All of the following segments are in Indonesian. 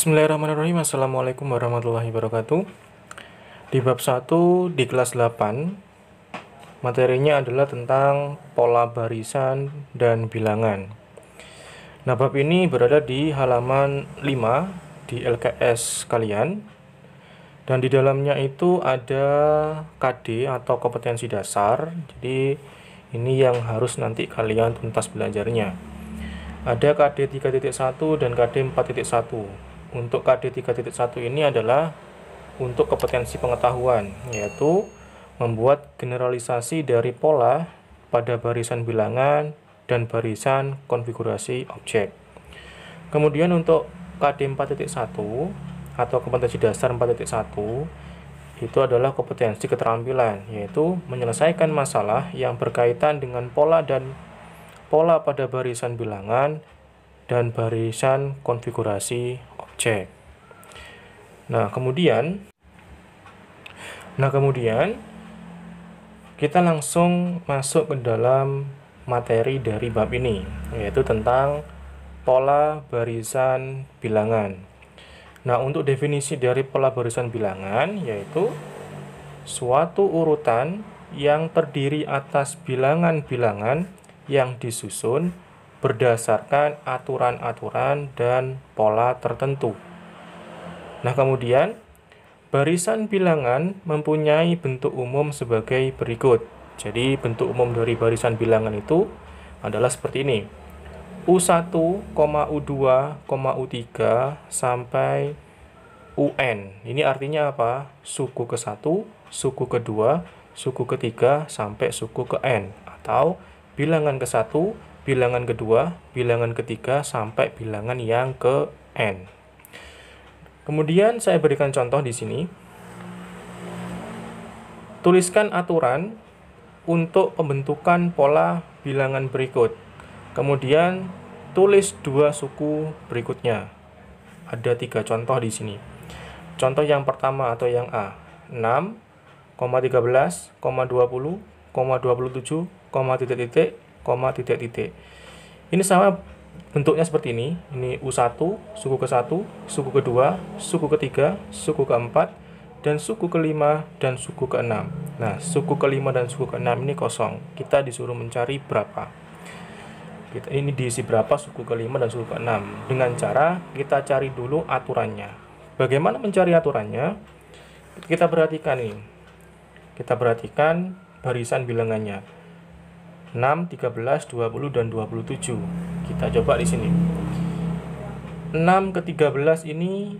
Bismillahirrahmanirrahim. Assalamualaikum warahmatullahi wabarakatuh. Di bab 1 di kelas 8, materinya adalah tentang pola barisan dan bilangan. Nah, bab ini berada di halaman 5 di LKS kalian. Dan di dalamnya itu ada KD atau kompetensi dasar. Jadi ini yang harus nanti kalian tuntas belajarnya. Ada KD 3.1 dan KD 4.1. Untuk KD 3.1 ini adalah untuk kompetensi pengetahuan, yaitu membuat generalisasi dari pola pada barisan bilangan dan barisan konfigurasi objek. Kemudian untuk KD 4.1 atau kompetensi dasar 4.1 itu adalah kompetensi keterampilan, yaitu menyelesaikan masalah yang berkaitan dengan pola pada barisan bilangan dan barisan konfigurasi objek. Nah, kemudian kita langsung masuk ke dalam materi dari bab ini, yaitu tentang pola barisan bilangan. Nah, untuk definisi dari pola barisan bilangan yaitu suatu urutan yang terdiri atas bilangan-bilangan yang disusun berdasarkan aturan-aturan dan pola tertentu. Nah, kemudian barisan bilangan mempunyai bentuk umum sebagai berikut. Jadi, bentuk umum dari barisan bilangan itu adalah seperti ini. U1, U2, U3 sampai UN. Ini artinya apa? Suku ke-1, suku ke-2, suku ke-3 sampai suku ke-N, atau bilangan ke-1, bilangan ke-2, bilangan ke-3 sampai bilangan yang ke-N. Kemudian saya berikan contoh di sini. Tuliskan aturan untuk pembentukan pola bilangan berikut. Kemudian tulis dua suku berikutnya. Ada 3 contoh di sini. Contoh yang pertama atau yang A, 6, 13, 20, 27, titik. Ini sama bentuknya seperti ini. Ini U1, suku ke-1, suku ke-2, suku ke-3, suku ke-4, dan suku ke-5 dan suku ke-6. Nah, suku ke-5 dan suku ke-6 ini kosong. Kita disuruh mencari berapa. Ini diisi berapa suku ke-5 dan suku ke-6. Dengan cara kita cari dulu aturannya. Bagaimana mencari aturannya? Kita perhatikan ini. Kita perhatikan barisan bilangannya. 6, 13, 20, dan 27. Kita coba di sini. 6 ke 13 ini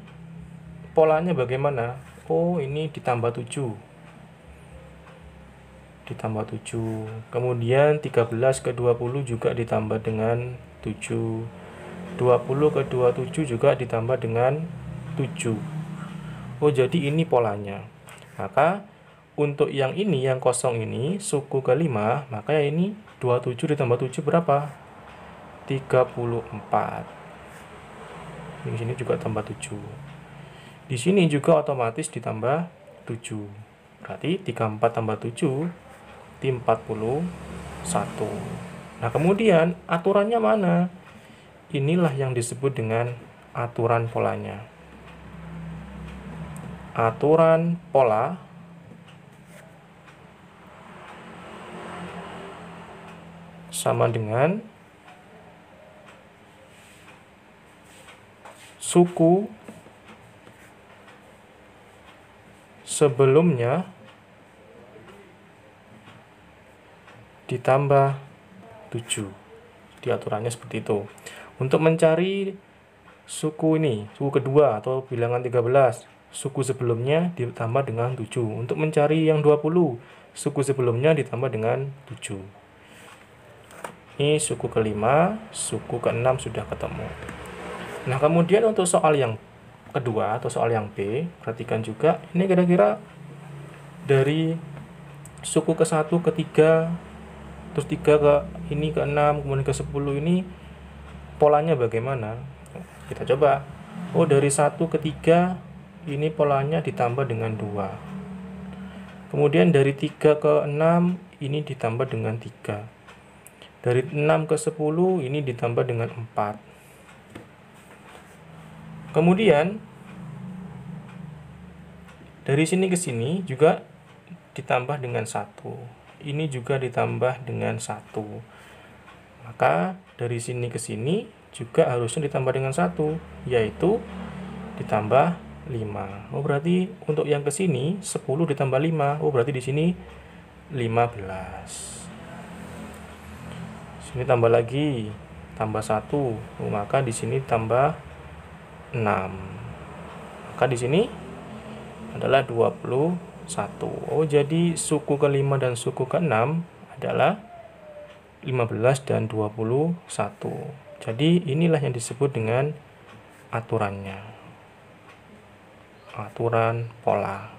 polanya bagaimana? Oh, ini ditambah 7. Kemudian 13 ke 20 juga ditambah dengan 7. 20 ke 27 juga ditambah dengan 7. Oh, jadi ini polanya. Maka untuk yang ini, yang kosong ini, suku ke-5, maka ini 27 ditambah 7 berapa? 34. Di sini juga tambah 7. Di sini juga otomatis ditambah 7. Berarti 34 tambah 7, 41. Nah, kemudian aturannya mana? Inilah yang disebut dengan aturan polanya. Aturan pola sama dengan suku sebelumnya ditambah 7. Jadi aturannya seperti itu. Untuk mencari suku ini, suku kedua atau bilangan 13, suku sebelumnya ditambah dengan 7. Untuk mencari yang 20, suku sebelumnya ditambah dengan 7. Ini suku ke-5, suku ke-6 sudah ketemu. Nah, kemudian untuk soal yang kedua atau soal yang B, perhatikan juga ini kira-kira dari suku ke-1, ke-3, terus 3 ke ini ke-6, kemudian ke-10 ini polanya bagaimana? Kita coba. Oh, dari 1 ke 3 ini polanya ditambah dengan 2. Kemudian dari 3 ke 6 ini ditambah dengan 3. Dari 6 ke 10 ini ditambah dengan 4. Kemudian dari sini ke sini juga ditambah dengan 1. Ini juga ditambah dengan 1. Maka dari sini ke sini juga harusnya ditambah dengan 1, yaitu ditambah 5. Oh, berarti untuk yang ke sini 10 ditambah 5. Oh, berarti di sini 15. Sini tambah lagi, tambah 1. Oh, maka di sini tambah 6. Maka di sini adalah 21. Oh, jadi suku ke-5 dan suku ke-6 adalah 15 dan 21. Jadi inilah yang disebut dengan aturannya. Aturan pola.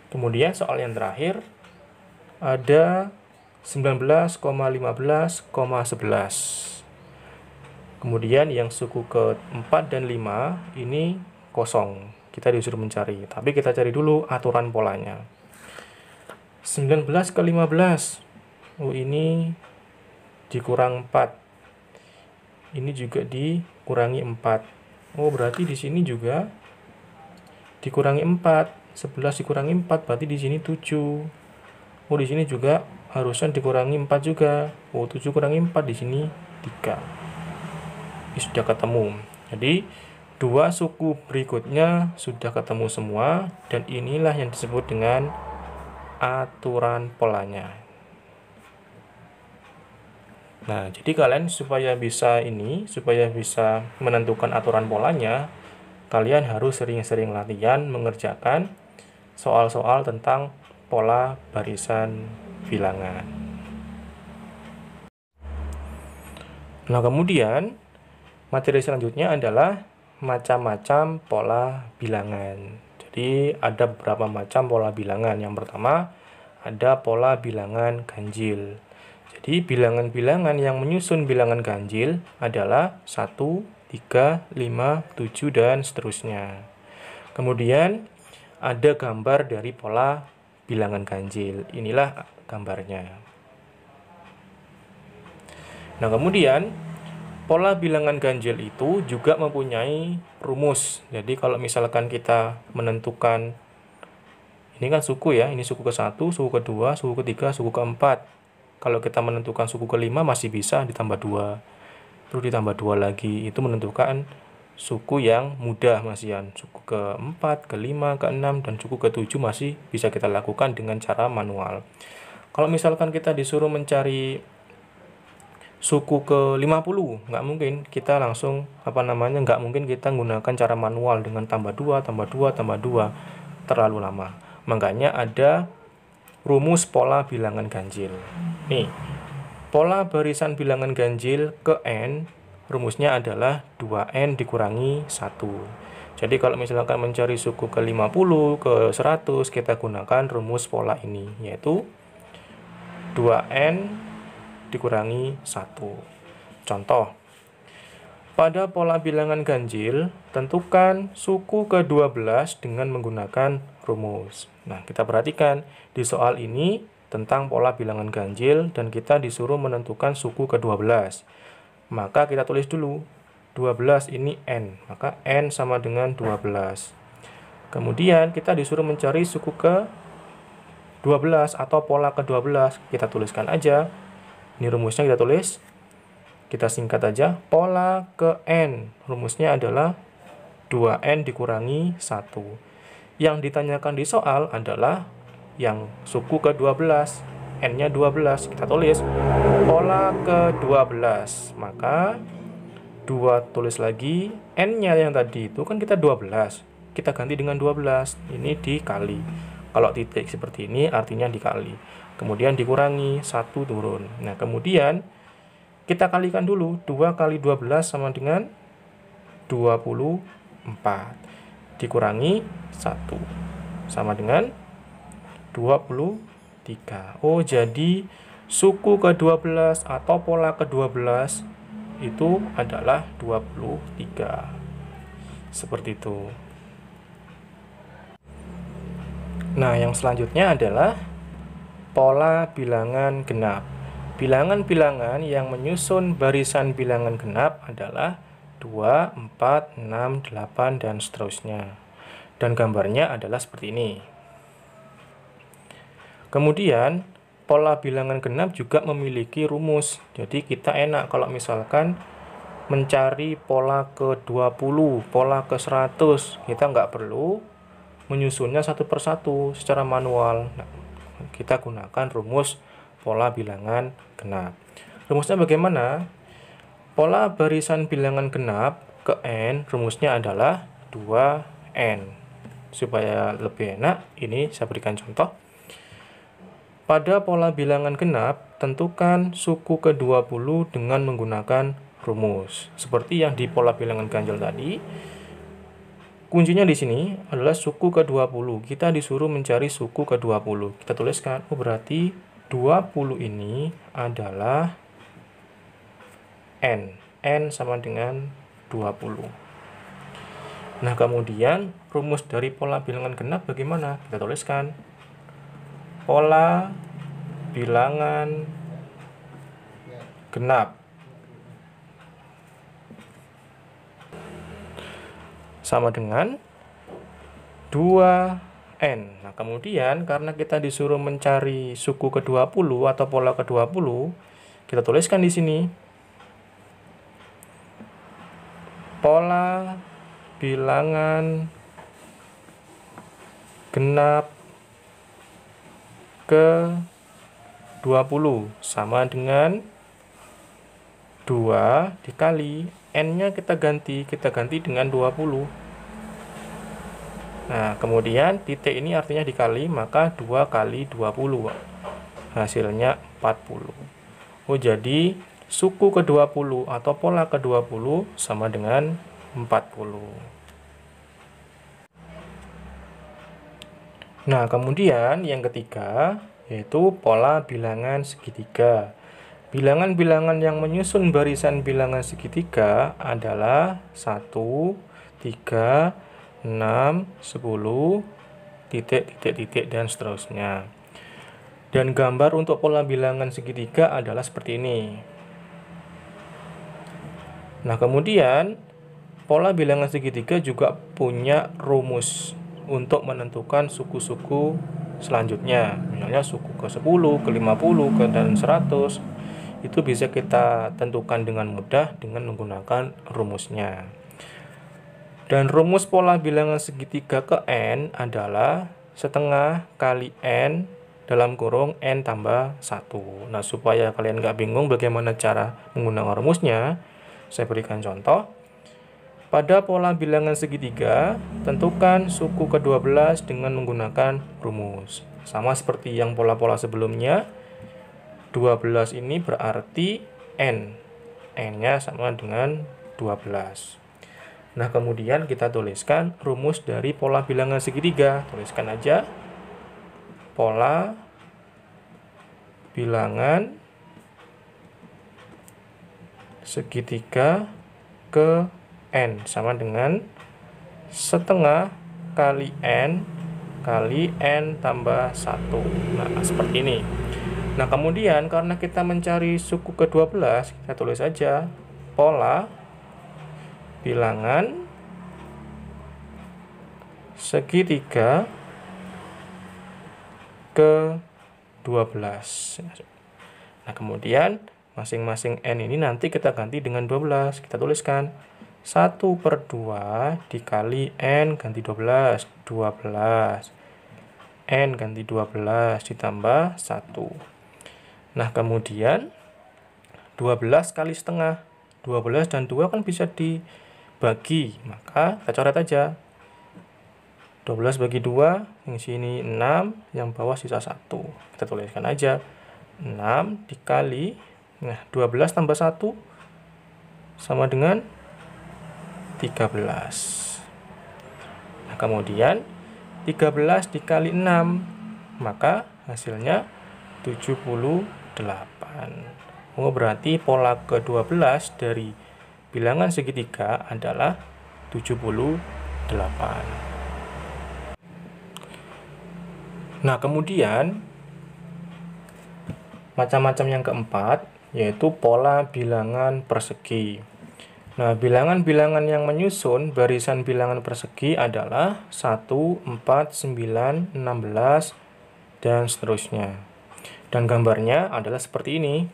Kemudian soal yang terakhir ada 19,15,11. Kemudian yang suku ke-4 dan 5 ini kosong. Kita disuruh mencari, tapi kita cari dulu aturan polanya. 19 ke 15. Oh, ini dikurang 4. Ini juga dikurangi 4. Oh, berarti di sini juga dikurangi 4. 11 dikurangi 4 berarti di sini 7. Oh, di sini juga harusnya dikurangi 4 juga. Oh, 7 kurangi 4 di sini 3. Ini sudah ketemu. Jadi dua suku berikutnya sudah ketemu semua, dan inilah yang disebut dengan aturan polanya. Nah, jadi kalian supaya bisa menentukan aturan polanya, kalian harus sering-sering latihan mengerjakan soal-soal tentang pola barisan bilangan. Nah, kemudian materi selanjutnya adalah macam-macam pola bilangan. Jadi ada beberapa macam pola bilangan. Yang pertama ada pola bilangan ganjil. Jadi bilangan-bilangan yang menyusun bilangan ganjil adalah 1, 3, 5, 7, dan seterusnya. Kemudian ada gambar dari pola bilangan ganjil. Inilah gambarnya. Nah, kemudian pola bilangan ganjil itu juga mempunyai rumus. Jadi kalau misalkan kita menentukan, ini kan suku ya, ini suku ke-1, suku ke-2, suku ke-3, suku ke-4. Kalau kita menentukan suku ke-5 masih bisa ditambah 2. Terus ditambah 2 lagi, itu menentukan suku yang mudah masihan. Suku ke-4, ke-5, ke-6, dan suku ke-7 masih bisa kita lakukan dengan cara manual. Kalau misalkan kita disuruh mencari suku ke-50, nggak mungkin kita langsung nggak mungkin kita menggunakan cara manual dengan tambah 2, tambah 2, tambah 2, terlalu lama. Makanya ada rumus pola bilangan ganjil. Nih, pola barisan bilangan ganjil ke n, rumusnya adalah 2n dikurangi 1. Jadi kalau misalkan mencari suku ke-50, ke-100, kita gunakan rumus pola ini, yaitu 2n dikurangi 1. Contoh, pada pola bilangan ganjil, tentukan suku ke-12 dengan menggunakan rumus. Nah, kita perhatikan di soal ini tentang pola bilangan ganjil dan kita disuruh menentukan suku ke-12. Maka kita tulis dulu, 12 ini n, maka n sama dengan 12. Kemudian kita disuruh mencari suku ke-12 atau pola ke-12. Kita tuliskan aja. Ini rumusnya kita tulis, kita singkat aja, pola ke n, rumusnya adalah 2n dikurangi 1. Yang ditanyakan di soal adalah yang suku ke-12, n-nya 12, kita tulis pola ke-12, maka 2 tulis lagi, n-nya yang tadi itu kan kita 12, kita ganti dengan 12, ini dikali. Kalau titik seperti ini artinya dikali. Kemudian dikurangi, 1 turun. Nah, kemudian kita kalikan dulu, 2 kali 12 sama dengan 24. Dikurangi 1 sama dengan 23. Oh, jadi suku ke-12 atau pola ke-12 itu adalah 23. Seperti itu. Nah, yang selanjutnya adalah pola bilangan genap. Bilangan-bilangan yang menyusun barisan bilangan genap adalah 2, 4, 6, 8, dan seterusnya. Dan gambarnya adalah seperti ini. Kemudian, pola bilangan genap juga memiliki rumus. Jadi kita enak kalau misalkan mencari pola ke-20, pola ke-100. Kita nggak perlu menyusunnya satu persatu secara manual. Nah, kita gunakan rumus pola bilangan genap. Rumusnya bagaimana? Pola barisan bilangan genap ke n, rumusnya adalah 2n. Supaya lebih enak, ini saya berikan contoh. Pada pola bilangan genap, tentukan suku ke-20 dengan menggunakan rumus. Seperti yang di pola bilangan ganjil tadi, kuncinya di sini adalah suku ke-20. Kita disuruh mencari suku ke-20. Kita tuliskan, berarti 20 ini adalah n. N sama dengan 20. Nah, kemudian rumus dari pola bilangan genap bagaimana? Kita tuliskan pola bilangan genap sama dengan 2n. Nah, kemudian karena kita disuruh mencari suku ke-20 atau pola ke-20, kita tuliskan di sini pola bilangan genap ke-20 sama dengan 2 dikali n-nya kita ganti dengan 20. Nah, kemudian titik ini artinya dikali, maka 2 kali 20. Hasilnya 40. Oh, jadi suku ke-20 atau pola ke-20 sama dengan 40. Nah, kemudian yang ketiga yaitu pola bilangan segitiga. Bilangan-bilangan yang menyusun barisan bilangan segitiga adalah 1, 3, 6, 10, titik, titik, titik, dan seterusnya. Dan gambar untuk pola bilangan segitiga adalah seperti ini. Nah, kemudian pola bilangan segitiga juga punya rumus untuk menentukan suku-suku selanjutnya. Misalnya suku ke-10, ke-50, dan 100. Itu bisa kita tentukan dengan mudah dengan menggunakan rumusnya. Dan rumus pola bilangan segitiga ke n adalah setengah kali n dalam kurung n tambah 1. Nah, supaya kalian nggak bingung bagaimana cara menggunakan rumusnya, saya berikan contoh. Pada pola bilangan segitiga, tentukan suku ke-12 dengan menggunakan rumus. Sama seperti yang pola-pola sebelumnya, 12 ini berarti n. N-nya sama dengan 12. Nah, kemudian kita tuliskan rumus dari pola bilangan segitiga. Tuliskan aja pola bilangan segitiga ke n sama dengan setengah kali n tambah 1. Nah, seperti ini. Nah, kemudian karena kita mencari suku ke-12, kita tulis saja pola bilangan segitiga ke-12. Nah, kemudian masing-masing n ini nanti kita ganti dengan 12. Kita tuliskan 1/2 dikali n ganti 12. 12. N ganti 12 ditambah 1. Nah, kemudian 12 kali setengah. 12 dan 2 kan bisa dibagi. Maka kita coret aja. 12 bagi 2, yang sini 6, yang bawah sisa 1. Kita tuliskan aja. 6 dikali, nah 12 tambah 1 sama dengan 13. Nah, kemudian 13 dikali 6, maka hasilnya 78. Oh, berarti pola ke-12 dari bilangan segitiga adalah 78. Nah, kemudian macam-macam yang keempat yaitu pola bilangan persegi. Nah, bilangan-bilangan yang menyusun barisan bilangan persegi adalah 1, 4, 9, 16, dan seterusnya. Dan gambarnya adalah seperti ini.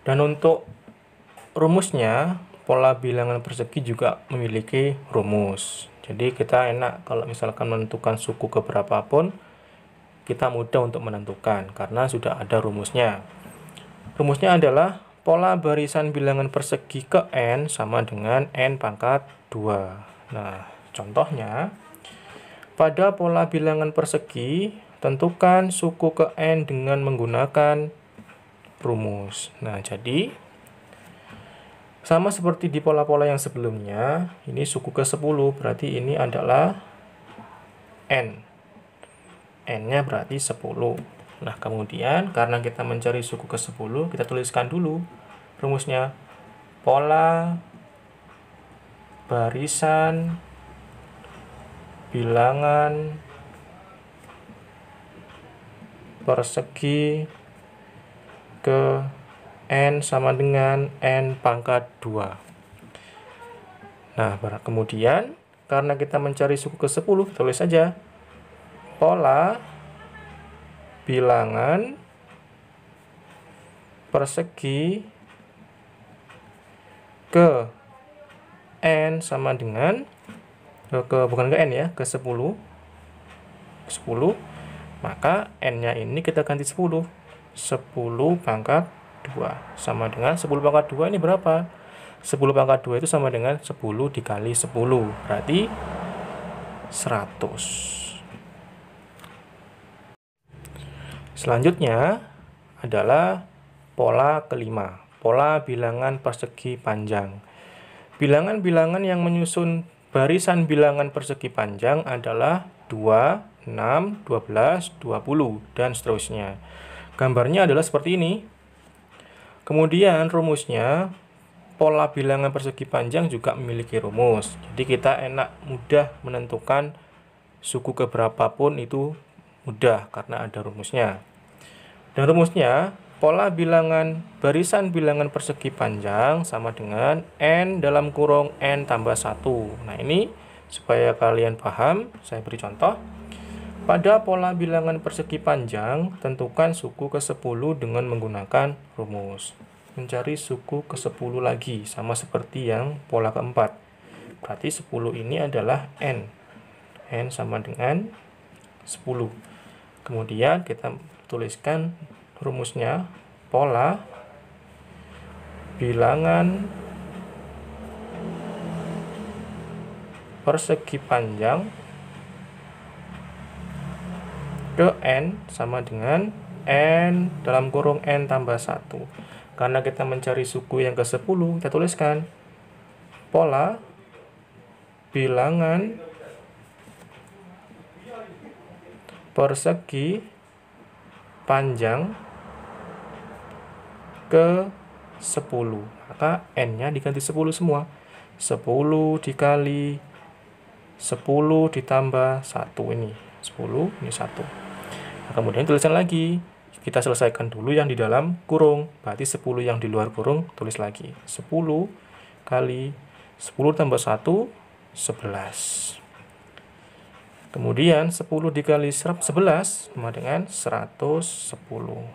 Dan untuk rumusnya, pola bilangan persegi juga memiliki rumus. Jadi kita enak kalau misalkan menentukan suku keberapa pun, kita mudah untuk menentukan karena sudah ada rumusnya. Rumusnya adalah pola barisan bilangan persegi ke n sama dengan n pangkat 2. Nah, contohnya, pada pola bilangan persegi, tentukan suku ke n dengan menggunakan rumus. Nah, jadi, sama seperti di pola-pola yang sebelumnya, ini suku ke 10, berarti ini adalah n. N-nya berarti 10. Nah, kemudian karena kita mencari suku ke 10, kita tuliskan dulu rumusnya. Pola barisan bilangan persegi ke n sama dengan n pangkat 2. Nah, kemudian karena kita mencari suku ke 10, tulis saja pola bilangan persegi ke n sama dengan bukan ke n ya, ke 10. 10, maka n-nya ini kita ganti 10. 10 pangkat 2 sama dengan 10 pangkat 2 ini berapa? 10 pangkat 2 itu sama dengan 10 dikali 10, berarti 100. Selanjutnya adalah pola kelima, pola bilangan persegi panjang. Bilangan-bilangan yang menyusun barisan bilangan persegi panjang adalah 2, 6, 12, 20, dan seterusnya. Gambarnya adalah seperti ini. Kemudian rumusnya, pola bilangan persegi panjang juga memiliki rumus. Jadi kita mudah menentukan suku keberapapun itu mudah karena ada rumusnya. Dan rumusnya, pola bilangan barisan bilangan persegi panjang sama dengan n dalam kurung n tambah 1. Nah, ini supaya kalian paham, saya beri contoh. Pada pola bilangan persegi panjang, tentukan suku ke 10 dengan menggunakan rumus. Mencari suku ke 10 lagi, sama seperti yang pola keempat. Berarti 10 ini adalah n. N sama dengan 10. Kemudian kita tuliskan rumusnya, pola bilangan persegi panjang ke n sama dengan n dalam kurung n tambah 1. Karena kita mencari suku yang ke 10, kita tuliskan pola bilangan persegi panjang ke 10. Maka n-nya diganti 10 semua. 10 dikali 10 ditambah 1 ini. 10, ini 1. Nah, kemudian tulisan lagi. Kita selesaikan dulu yang di dalam kurung. Berarti 10 yang di luar kurung, tulis lagi. 10 kali 10 tambah 1, 11. Kemudian 10 dikali 11 sama dengan 110.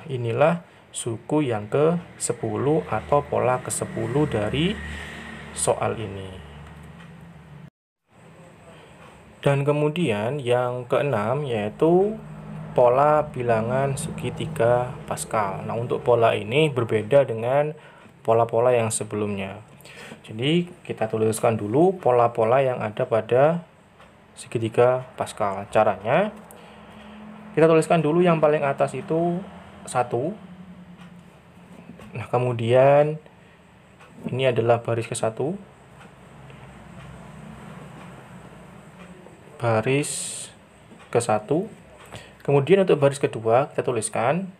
Inilah suku yang ke-10 atau pola ke-10 dari soal ini. Dan kemudian yang ke-6 yaitu pola bilangan segitiga Pascal. Nah, untuk pola ini berbeda dengan pola-pola yang sebelumnya. Jadi kita tuliskan dulu pola-pola yang ada pada segitiga Pascal. Caranya, kita tuliskan dulu yang paling atas itu 1. Nah, kemudian ini adalah baris ke-1. Baris ke-1. Kemudian untuk baris kedua, kita tuliskan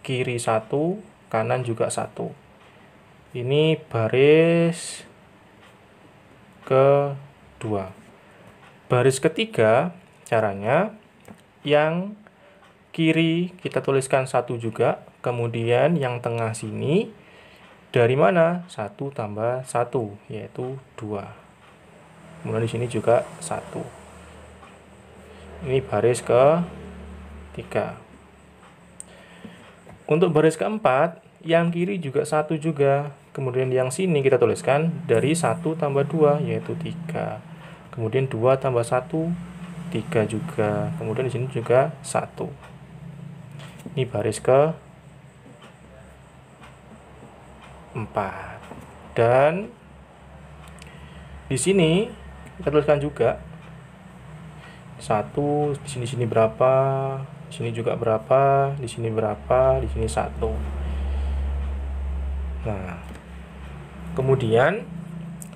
kiri 1, kanan juga 1. Ini baris kedua. Baris ketiga, caranya yang kiri kita tuliskan 1 juga, kemudian yang tengah sini Dari mana? 1 tambah 1, yaitu 2. Kemudian di sini juga 1. Ini baris ke-3. Untuk baris keempat, yang kiri juga 1 juga. Kemudian yang sini kita tuliskan dari 1 tambah 2, yaitu 3. Kemudian 2 tambah 1, 3 juga. Kemudian di sini juga 1. Ini baris ke-4. Dan di sini kita tuliskan juga 1, di sini berapa, di sini juga berapa, di sini berapa, di sini 1. Nah, kemudian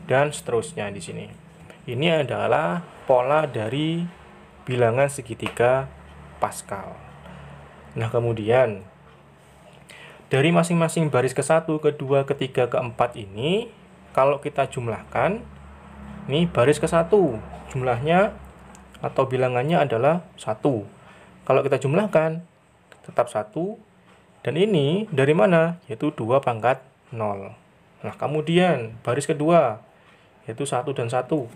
dan seterusnya di sini. Ini adalah pola dari bilangan segitiga Pascal. Nah, kemudian dari masing-masing baris ke-1, ke-2, ke-3, ke-4 ini, kalau kita jumlahkan, ini baris ke-1, jumlahnya atau bilangannya adalah 1. Kalau kita jumlahkan, tetap 1. Dan ini dari mana? Yaitu 2 pangkat 0. Nah, kemudian baris kedua, yaitu 1 dan 1.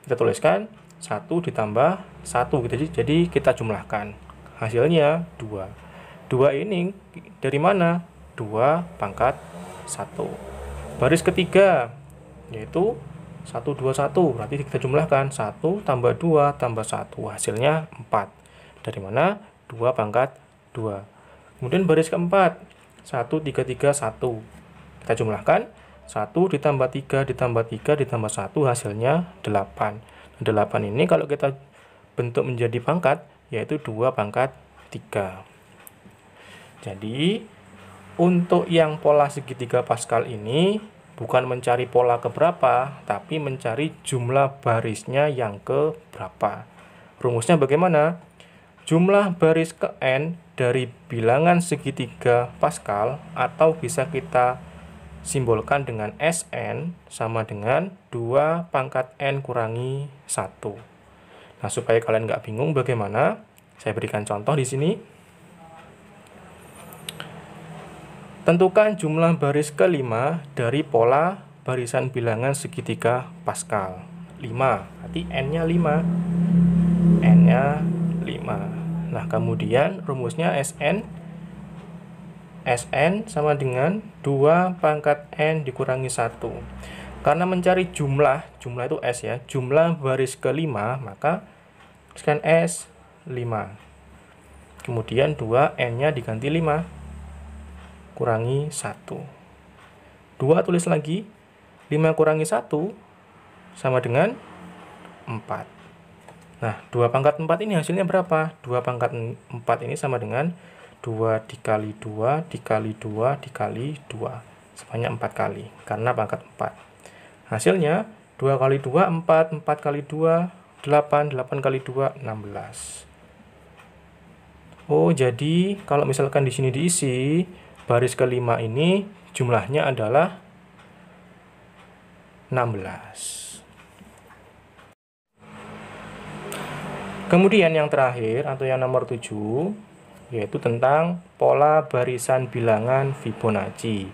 Kita tuliskan 1 ditambah 1. Jadi kita jumlahkan. Hasilnya 2. 2 ini dari mana? 2 pangkat 1. Baris ketiga, yaitu 1, 2, 1. Berarti kita jumlahkan 1 tambah 2 tambah 1. Hasilnya 4. Dari mana? 2 pangkat 2. Kemudian baris keempat, 1, 3, 3, 1. Kita jumlahkan 1 ditambah 3 ditambah 3 ditambah 1. Hasilnya 8. 8 ini kalau kita bentuk menjadi pangkat, yaitu 2 pangkat 3. Jadi, untuk yang pola segitiga Pascal ini, bukan mencari pola keberapa, tapi mencari jumlah barisnya yang keberapa. Rumusnya bagaimana? Jumlah baris ke n dari bilangan segitiga Pascal, atau bisa kita simbolkan dengan Sn, sama dengan 2 pangkat n kurangi 1. Nah, supaya kalian nggak bingung bagaimana, saya berikan contoh di sini. Tentukan jumlah baris ke-5 dari pola barisan bilangan segitiga Pascal. 5, berarti n-nya 5. N-nya 5. Nah, kemudian rumusnya Sn sama dengan 2 pangkat n dikurangi 1. Karena mencari jumlah itu S ya, jumlah baris ke-5, maka tuliskan S 5. Kemudian 2 n-nya diganti 5. Kurangi 1. 2 tulis lagi. 5 kurangi 1 sama dengan 4. Nah, 2 pangkat 4 ini hasilnya berapa? 2 pangkat 4 ini sama dengan 2 dikali 2 dikali 2 dikali 2. Sebanyak 4 kali, karena pangkat 4. Hasilnya 2 kali 2, 4. 4 kali 2, 8. 8 kali 2, 16. Oh, jadi kalau misalkan di sini diisi, baris ke-5 ini jumlahnya adalah 16. Kemudian yang terakhir atau yang nomor 7, yaitu tentang pola barisan bilangan Fibonacci.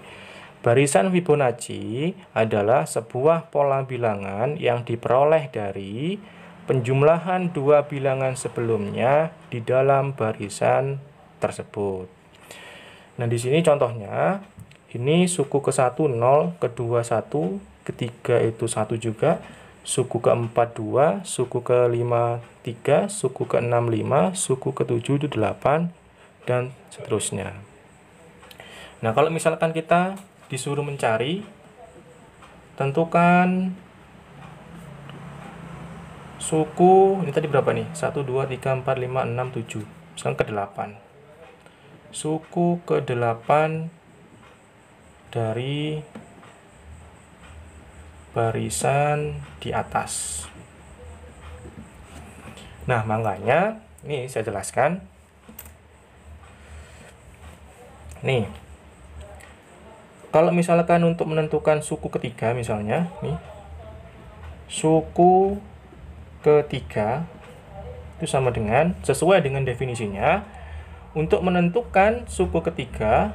Barisan Fibonacci adalah sebuah pola bilangan yang diperoleh dari penjumlahan dua bilangan sebelumnya di dalam barisan tersebut. Nah, di sini contohnya, ini suku ke-1 0, kedua 1, ketiga itu 1 juga, suku ke-4 2, suku ke-5 3, suku ke-6 5, suku ke-7 itu 8, dan seterusnya. Nah, kalau misalkan kita disuruh mencari, tentukan suku, ini tadi berapa nih? 1, 2, 3, 4, 5, 6, 7, sekarang ke-8. Suku ke-8 dari barisan di atas. Nah, makanya ini saya jelaskan. Nih, kalau misalkan untuk menentukan suku ketiga, misalnya nih, suku ketiga itu sama dengan, sesuai dengan definisinya, untuk menentukan suku ketiga,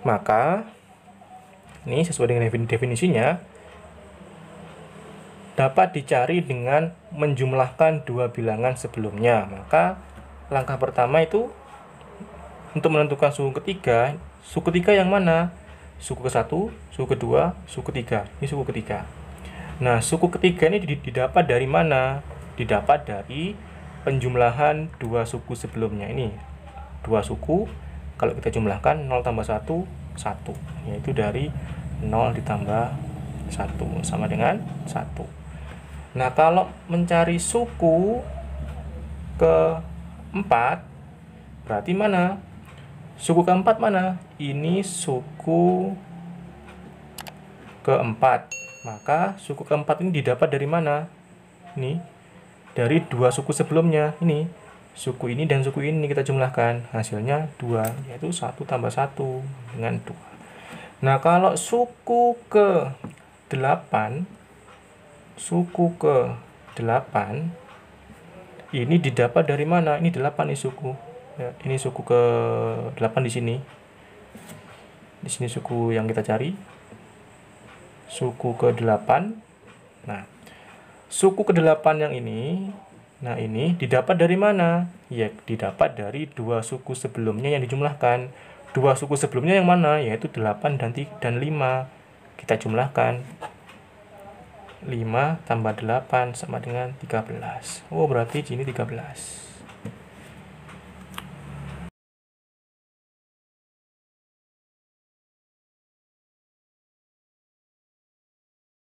Maka ini sesuai dengan definisinya dapat dicari dengan menjumlahkan dua bilangan sebelumnya. Maka langkah pertama itu untuk menentukan suku ketiga yang mana? Suku ke-1, suku kedua, suku ketiga. Ini suku ketiga. Nah, suku ketiga ini didapat dari mana? Didapat dari penjumlahan dua suku sebelumnya. Ini dua suku, kalau kita jumlahkan 0 tambah 1, 1. Yaitu dari 0 ditambah 1 sama dengan 1. Nah, kalau mencari suku keempat, berarti mana? Suku keempat mana? Ini suku keempat. Maka suku keempat ini didapat dari mana? Ini dari dua suku sebelumnya. Ini suku ini dan suku ini kita jumlahkan. Hasilnya 2, yaitu 1 tambah 1 dengan 2. Nah, kalau suku ke-8, ini didapat dari mana? Ini 8 nih suku. Ya, ini suku ke-8 di sini. Di sini suku yang kita cari. Suku ke-8. Nah, suku ke-8 yang ini, nah ini didapat dari mana? Ya, didapat dari dua suku sebelumnya yang dijumlahkan. Dua suku sebelumnya yang mana? Yaitu 8 dan 5. Kita jumlahkan. 5 tambah 8 sama dengan 13. Oh, berarti ini 13.